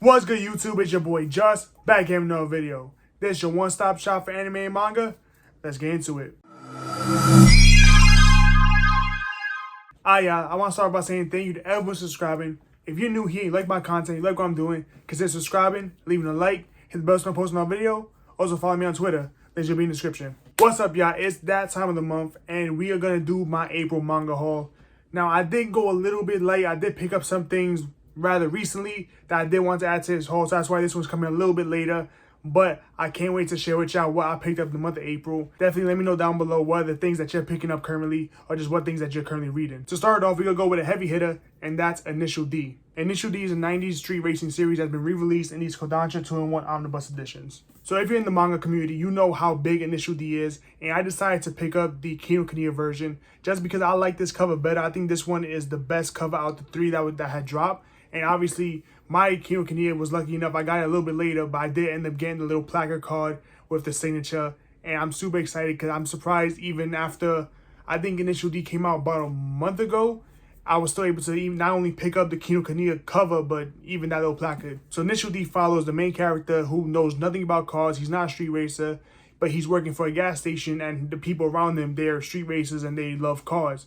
What's good, YouTube? It's your boy Just, back here with another video. This is your one-stop shop for anime and manga. Let's get into it. I want to start by saying thank you to everyone subscribing. If you're new here, you like my content, you like what I'm doing, consider subscribing, leaving a like, hit the bell so I post another video. Also follow me on Twitter. Links will be in the description. What's up, y'all? It's that time of the month, and we are going to do my April manga haul. Now, I did go a little bit late. I did pick up some things rather recently that I did want to add to this haul, so that's why this one's coming a little bit later. But I can't wait to share with y'all what I picked up in the month of April. Definitely let me know down below what are the things that you're picking up currently, or just what things that you're currently reading. To start off, we're going to go with a heavy hitter, and that's Initial D. Initial D is a 90s street racing series that's been re-released in these Kodansha 2-in-1 omnibus editions. So if you're in the manga community, you know how big Initial D is, and I decided to pick up the Kinokuniya version just because I like this cover better. I think this one is the best cover out of the three that had dropped. And obviously, my Kinokuniya was lucky enough. I got it a little bit later, but I did end up getting the little placard card with the signature. And I'm super excited because I'm surprised even after, I think Initial D came out about a month ago, I was still able to even not only pick up the Kinokuniya cover, but even that little placard. So Initial D follows the main character who knows nothing about cars. He's not a street racer, but he's working for a gas station, and the people around him, they're street racers and they love cars.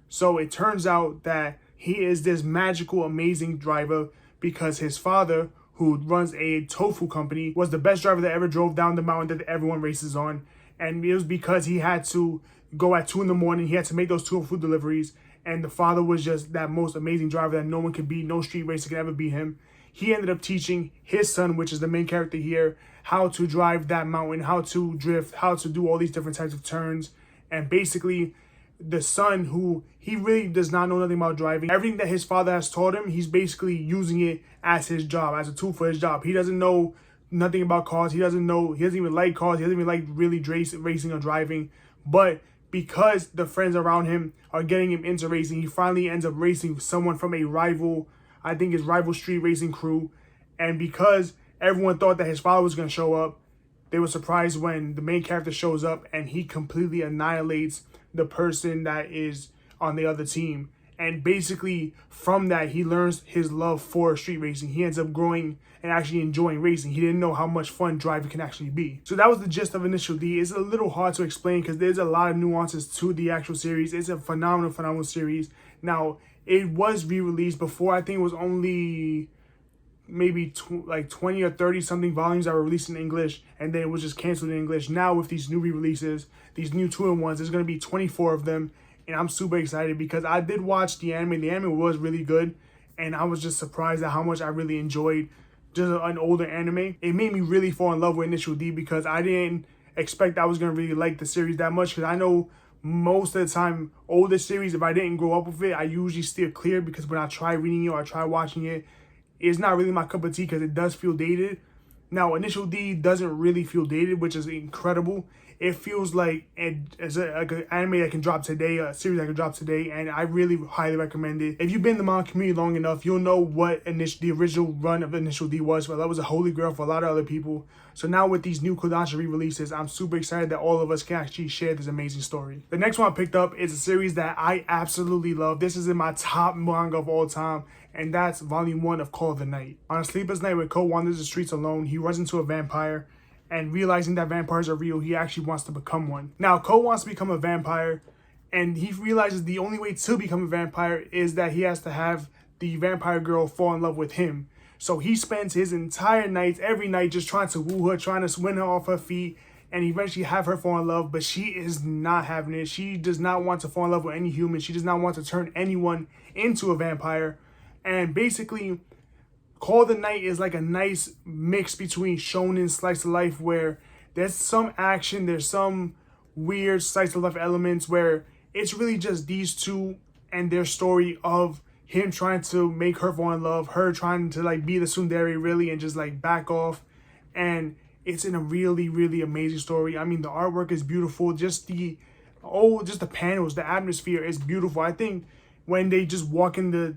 So it turns out that he is this magical, amazing driver because his father, who runs a tofu company, was the best driver that ever drove down the mountain that everyone races on. And it was because he had to go at 2 in the morning. He had to make those tofu deliveries. And the father was just that most amazing driver that no one could beat. No street racer could ever beat him. He ended up teaching his son, which is the main character here, how to drive that mountain, how to drift, how to do all these different types of turns. And basically, the son, who he really does not know nothing about driving, everything that his father has taught him, he's basically using it as his job, as a tool for his job. He doesn't know nothing about cars. He doesn't even like cars. He doesn't even like really racing or driving. But because the friends around him are getting him into racing, he finally ends up racing someone from a rival, I think his rival street racing crew. And because everyone thought that his father was going to show up, they were surprised when the main character shows up and he completely annihilates the person that is on the other team. And basically from that, he learns his love for street racing. He ends up growing and actually enjoying racing. He didn't know how much fun driving can actually be. So that was the gist of Initial D. It's a little hard to explain because there's a lot of nuances to the actual series. It's a phenomenal series. Now, it was re-released before. I think it was only maybe like 20 or 30 something volumes that were released in English, and then it was just canceled in English. Now with these new re-releases, these new 2-in-1s, there's going to be 24 of them, and I'm super excited because I did watch the anime. The anime was really good, and I was just surprised at how much I really enjoyed just an older anime. It made me really fall in love with Initial D because I didn't expect I was going to really like the series that much, because I know most of the time older series, if I didn't grow up with it, I usually steer clear because when I try reading it or I try watching it, it's not really my cup of tea because it does feel dated. Now, Initial D doesn't really feel dated, which is incredible. It feels like it's like an anime that can drop today, a series that can drop today, and I really highly recommend it. If you've been in the manga community long enough, you'll know what the original run of Initial D was. Well, that was a holy grail for a lot of other people. So now with these new Kodansha re-releases, I'm super excited that all of us can actually share this amazing story. The next one I picked up is a series that I absolutely love. This is in my top manga of all time, and that's Volume 1 of Call of the Night. On a sleepless night when Ko wanders the streets alone, he runs into a vampire, and realizing that vampires are real, he actually wants to become one. Now, Ko wants to become a vampire, and he realizes the only way to become a vampire is that he has to have the vampire girl fall in love with him. So he spends his entire nights, every night, just trying to woo her, trying to win her off her feet, and eventually have her fall in love, but she is not having it. She does not want to fall in love with any human. She does not want to turn anyone into a vampire. And basically, Call of the Night is like a nice mix between shonen slice of life, where there's some action, there's some weird slice of life elements, where it's really just these two and their story of him trying to make her fall in love, her trying to like be the tsundere really and just like back off. And it's in a really amazing story. I mean, the artwork is beautiful. Just the panels, the atmosphere is beautiful. I think when they just walk in the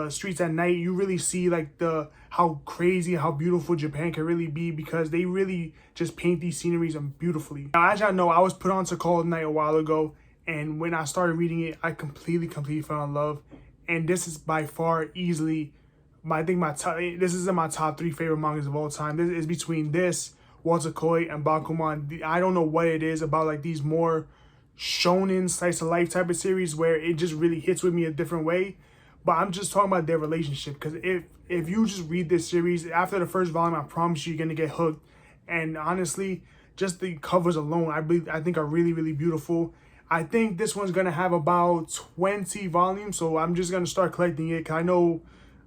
streets at night, you really see like how crazy, how beautiful Japan can really be, because they really just paint these sceneries beautifully. Now, as y'all know, I was put on to Call of the Night a while ago, and when I started reading it, I completely fell in love. And this is by far easily I think this is in my top 3 favorite mangas of all time. This is between this, Walter Koi, and Bakuman. I don't know what it is about like these more shonen slice of life type of series where it just really hits with me a different way. But I'm just talking about their relationship, because if you just read this series after the first volume, I promise you're gonna get hooked. And honestly, just the covers alone, I think are really, really beautiful. I think this one's gonna have about 20 volumes, so I'm just gonna start collecting it, because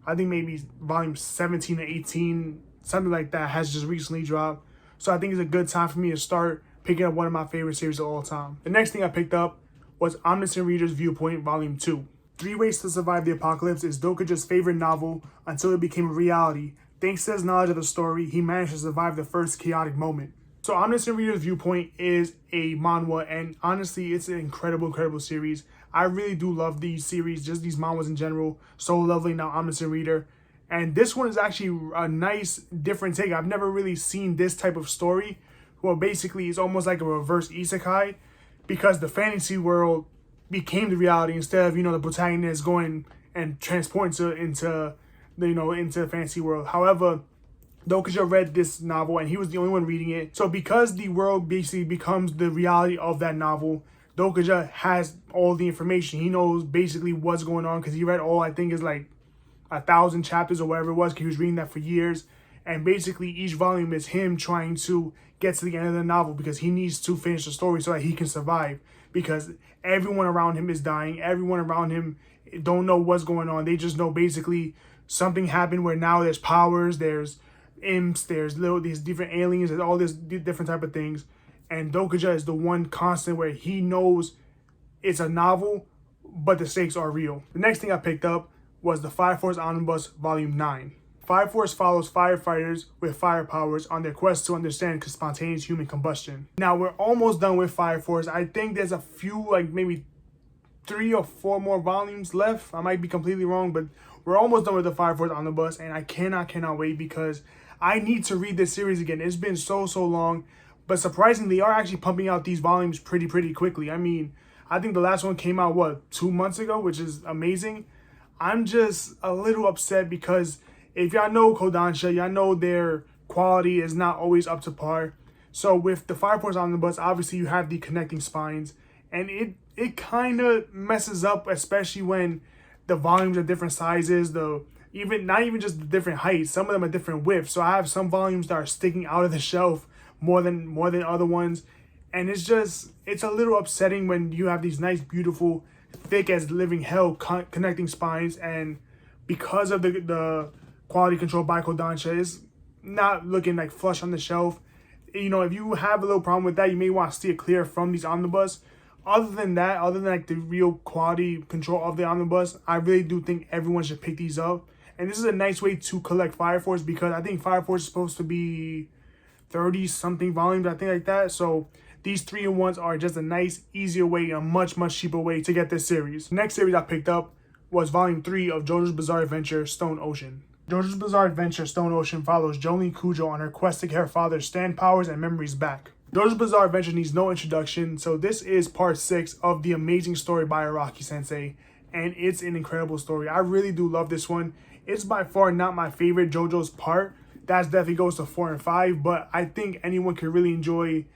I think maybe volume 17 or 18, something like that, has just recently dropped. So I think it's a good time for me to start picking up one of my favorite series of all time. The next thing I picked up was Omniscient Reader's Viewpoint, Volume 2. 3 Ways to Survive the Apocalypse is Dokuja's favorite novel until it became a reality. Thanks to his knowledge of the story, he managed to survive the first chaotic moment. So Omniscient Reader's Viewpoint is a manhwa, and honestly, it's an incredible, incredible series. I really do love these series, just these manhwas in general. So Lovely, now Omniscient Reader. And this one is actually a nice, different take. I've never really seen this type of story. Well, basically, it's almost like a reverse isekai, because the fantasy world became the reality instead of, the protagonist going and transporting into the fantasy world. However, Dokuja read this novel and he was the only one reading it. So because the world basically becomes the reality of that novel, Dokuja has all the information. He knows basically what's going on because he read all, I think is like 1,000 chapters or whatever it was, because he was reading that for years. And basically each volume is him trying to get to the end of the novel because he needs to finish the story so that he can survive, because everyone around him is dying. Everyone around him don't know what's going on. They just know basically something happened where now there's powers, there's imps, there's these different aliens, there's all this different type of things. And Dokuja is the one constant where he knows it's a novel, but the stakes are real. The next thing I picked up was the Fire Force Omnibus Volume 9. Fire Force follows firefighters with fire powers on their quest to understand spontaneous human combustion. Now, we're almost done with Fire Force. I think there's a few, like maybe 3 or 4 more volumes left. I might be completely wrong, but we're almost done with the Fire Force Omnibus, and I cannot wait, because I need to read this series again. It's been so long, but surprisingly, they are actually pumping out these volumes pretty quickly. I mean, I think the last one came out, 2 months ago, which is amazing. I'm just a little upset because if y'all know Kodansha, y'all know their quality is not always up to par. So with the Fire Force Omnibus, obviously you have the connecting spines, and it kind of messes up, especially when the volumes are different sizes, not even just the different heights, some of them are different widths. So I have some volumes that are sticking out of the shelf more than other ones, and it's a little upsetting when you have these nice, beautiful, thick as living hell connecting spines, and because of the quality control by Kodansha, is not looking like flush on the shelf. If you have a little problem with that, you may want to steer clear from these omnibus. Other than like the real quality control of the omnibus, I really do think everyone should pick these up. And this is a nice way to collect Fire Force, because I think Fire Force is supposed to be 30 something volumes, I think, like that. So these 3-in-1s are just a nice, easier way, a much cheaper way to get this series. The next series I picked up was Volume 3 of JoJo's Bizarre Adventure, Stone Ocean. JoJo's Bizarre Adventure, Stone Ocean follows Jolene Cujo on her quest to get her father's stand powers and memories back. JoJo's Bizarre Adventure needs no introduction, so this is part 6 of the amazing story by Araki Sensei, and it's an incredible story. I really do love this one. It's by far not my favorite JoJo's part. That definitely goes to 4 and 5, but I think anyone can really enjoy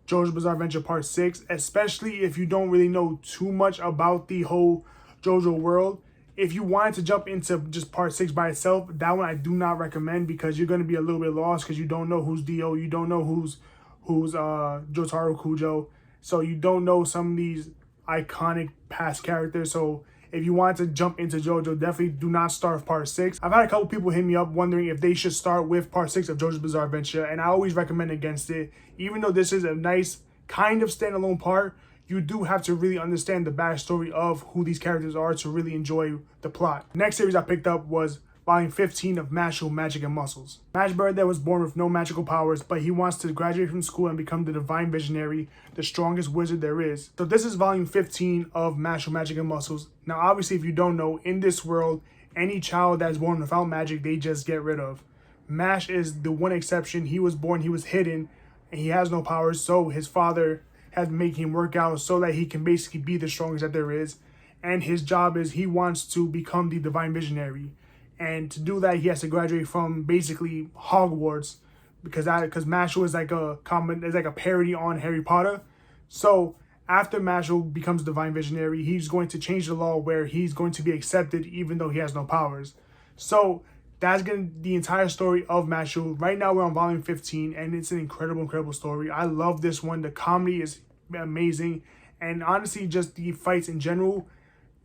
JoJo's Bizarre Adventure Part 6, especially if you don't really know too much about the whole JoJo world. If you wanted to jump into just Part 6 by itself, that one I do not recommend, because you're going to be a little bit lost, because you don't know who's Dio, you don't know who's Jotaro Kujo, so you don't know some of these iconic past characters. So if you want to jump into JoJo, definitely do not start with Part 6. I've had a couple people hit me up wondering if they should start with Part 6 of JoJo's Bizarre Adventure, and I always recommend against it. Even though this is a nice kind of standalone part, you do have to really understand the backstory of who these characters are to really enjoy the plot. The next series I picked up was Volume 15 of Mashle, Magic and Muscles. Mash Birthday was born with no magical powers, but he wants to graduate from school and become the Divine Visionary, the strongest wizard there is. So this is Volume 15 of Mashle, Magic and Muscles. Now obviously, if you don't know, in this world, any child that's born without magic, they just get rid of. Mash is the one exception. He was born, he was hidden, and he has no powers, so his father has to make him work out so that he can basically be the strongest that there is. And his job is he wants to become the Divine Visionary. And to do that, he has to graduate from basically Hogwarts, because Mashal is like a parody on Harry Potter. So after Mashal becomes Divine Visionary, he's going to change the law where he's going to be accepted even though he has no powers. So that's going to be the entire story of Mashal. Right now we're on volume 15, and it's an incredible story. I love this one. The comedy is amazing, and honestly, just the fights in general,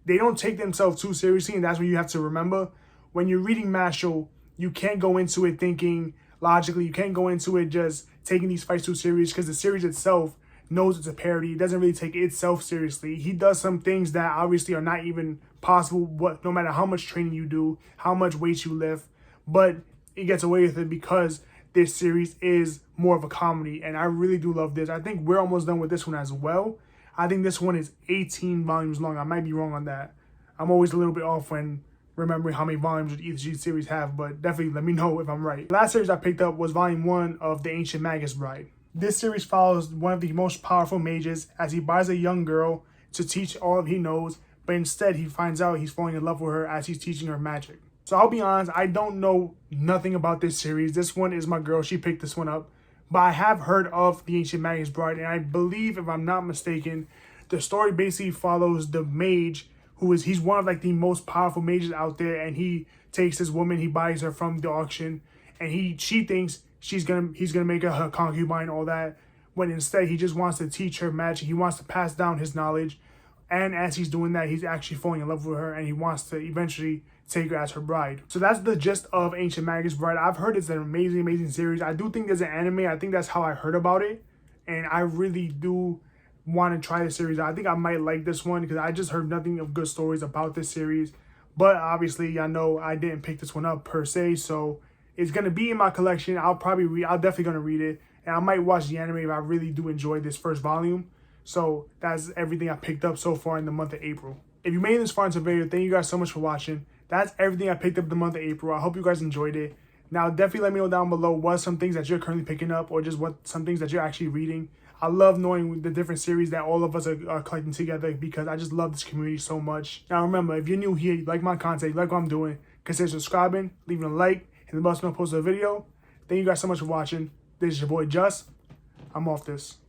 they don't take themselves too seriously, and that's what you have to remember. When you're reading Mashal, you can't go into it thinking logically. You can't go into it just taking these fights too serious, because the series itself knows it's a parody. It doesn't really take itself seriously. He does some things that obviously are not even possible, no matter how much training you do, how much weight you lift, but he gets away with it because this series is more of a comedy, and I really do love this. I think we're almost done with this one as well. I think this one is 18 volumes long. I might be wrong on that. I'm always a little bit off when remembering how many volumes each series have, but definitely let me know if I'm right. The last series I picked up was volume 1 of The Ancient Magus Bride. This series follows one of the most powerful mages as he buys a young girl to teach all he knows, but instead he finds out he's falling in love with her as he's teaching her magic. So I'll be honest, I don't know nothing about this series. This one is my girl. She picked this one up. But I have heard of The Ancient Magus Bride, and I believe, if I'm not mistaken, the story basically follows the mage he's one of like the most powerful mages out there, and he takes this woman, he buys her from the auction, and she thinks he's gonna make her concubine, all that, when instead he just wants to teach her magic. He wants to pass down his knowledge, and as he's doing that, he's actually falling in love with her, and he wants to eventually take her as her bride. So that's the gist of Ancient Magus Bride. I've heard it's an amazing series. I do think there's an anime. I think that's how I heard about it, and I really do want to try the series. I think I might like this one because I just heard nothing of good stories about this series. But obviously, I know I didn't pick this one up per se, so it's gonna be in my collection. I'll definitely gonna read it, and I might watch the anime if I really do enjoy this first volume. So that's everything I picked up so far in the month of April. If you made this far into the video, thank you guys so much for watching. That's everything I picked up the month of April. I hope you guys enjoyed it. Now definitely let me know down below what some things that you're currently picking up, or just what some things that you're actually reading. I love knowing the different series that all of us are collecting together, because I just love this community so much. Now remember, if you're new here, you like my content, you like what I'm doing, consider subscribing, leaving a like, and the bell so post a video. Thank you guys so much for watching. This is your boy Just. I'm off this.